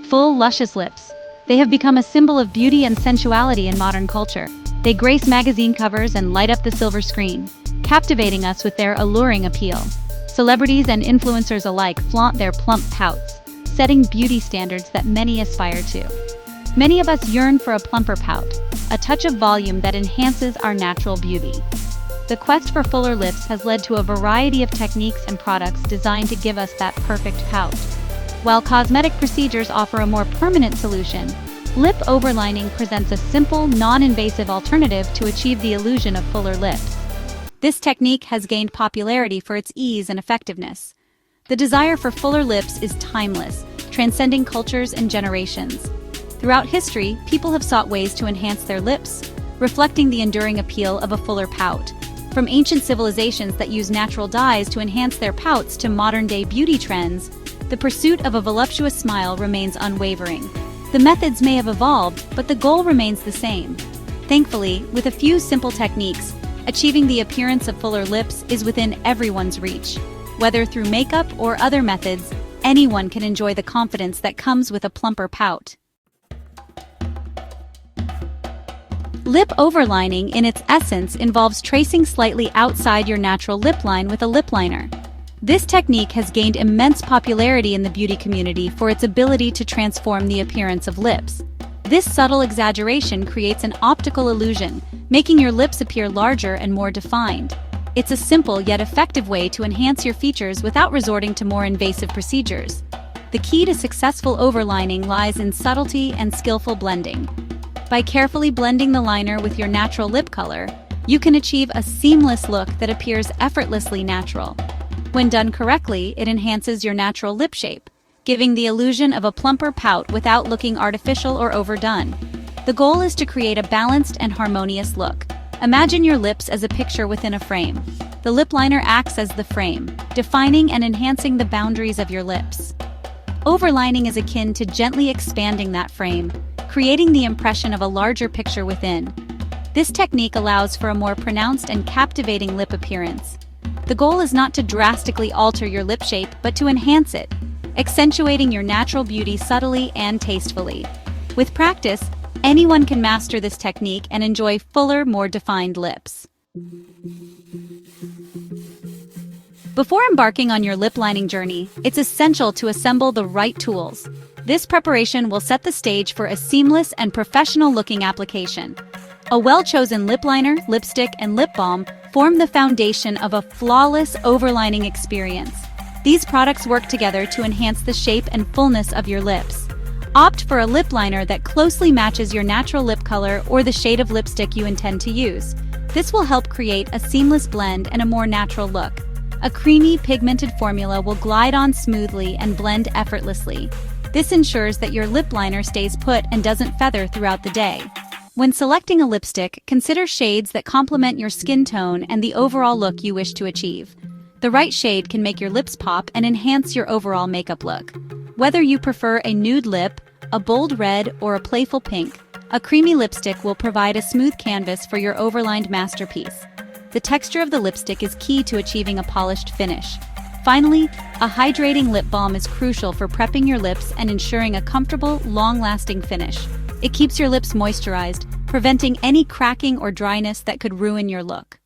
Full, luscious lips. They have become a symbol of beauty and sensuality in modern culture. They grace magazine covers and light up the silver screen, captivating us with their alluring appeal. Celebrities and influencers alike flaunt their plump pouts, setting beauty standards that many aspire to. Many of us yearn for a plumper pout, a touch of volume that enhances our natural beauty. The quest for fuller lips has led to a variety of techniques and products designed to give us that perfect pout. While cosmetic procedures offer a more permanent solution, lip overlining presents a simple, non-invasive alternative to achieve the illusion of fuller lips. This technique has gained popularity for its ease and effectiveness. The desire for fuller lips is timeless, transcending cultures and generations. Throughout history, people have sought ways to enhance their lips, reflecting the enduring appeal of a fuller pout. From ancient civilizations that use natural dyes to enhance their pouts to modern-day beauty trends, the pursuit of a voluptuous smile remains unwavering. The methods may have evolved, but the goal remains the same. Thankfully, with a few simple techniques, achieving the appearance of fuller lips is within everyone's reach. Whether through makeup or other methods, anyone can enjoy the confidence that comes with a plumper pout. Lip overlining, in its essence, involves tracing slightly outside your natural lip line with a lip liner. This technique has gained immense popularity in the beauty community for its ability to transform the appearance of lips. This subtle exaggeration creates an optical illusion, making your lips appear larger and more defined. It's a simple yet effective way to enhance your features without resorting to more invasive procedures. The key to successful overlining lies in subtlety and skillful blending. By carefully blending the liner with your natural lip color, you can achieve a seamless look that appears effortlessly natural. When done correctly, it enhances your natural lip shape, giving the illusion of a plumper pout without looking artificial or overdone. The goal is to create a balanced and harmonious look. Imagine your lips as a picture within a frame. The lip liner acts as the frame, defining and enhancing the boundaries of your lips. Overlining is akin to gently expanding that frame, creating the impression of a larger picture within. This technique allows for a more pronounced and captivating lip appearance. The goal is not to drastically alter your lip shape, but to enhance it, accentuating your natural beauty subtly and tastefully. With practice, anyone can master this technique and enjoy fuller, more defined lips. Before embarking on your lip lining journey, it's essential to assemble the right tools. This preparation will set the stage for a seamless and professional-looking application. A well-chosen lip liner, lipstick, and lip balm form the foundation of a flawless overlining experience. These products work together to enhance the shape and fullness of your lips. Opt for a lip liner that closely matches your natural lip color or the shade of lipstick you intend to use. This will help create a seamless blend and a more natural look. A creamy, pigmented formula will glide on smoothly and blend effortlessly. This ensures that your lip liner stays put and doesn't feather throughout the day. When selecting a lipstick, consider shades that complement your skin tone and the overall look you wish to achieve. The right shade can make your lips pop and enhance your overall makeup look. Whether you prefer a nude lip, a bold red, or a playful pink, a creamy lipstick will provide a smooth canvas for your overlined masterpiece. The texture of the lipstick is key to achieving a polished finish. Finally, a hydrating lip balm is crucial for prepping your lips and ensuring a comfortable, long-lasting finish. It keeps your lips moisturized, preventing any cracking or dryness that could ruin your look.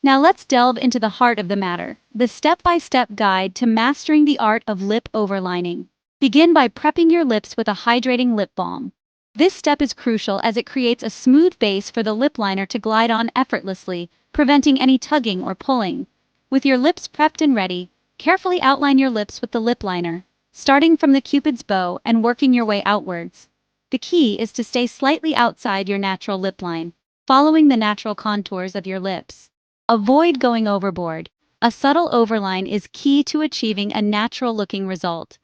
Now let's delve into the heart of the matter, the step-by-step guide to mastering the art of lip overlining. Begin by prepping your lips with a hydrating lip balm. This step is crucial as it creates a smooth base for the lip liner to glide on effortlessly, preventing any tugging or pulling. With your lips prepped and ready, carefully outline your lips with the lip liner, starting from the cupid's bow and working your way outwards. The key is to stay slightly outside your natural lip line, following the natural contours of your lips. Avoid going overboard. A subtle overline is key to achieving a natural-looking result.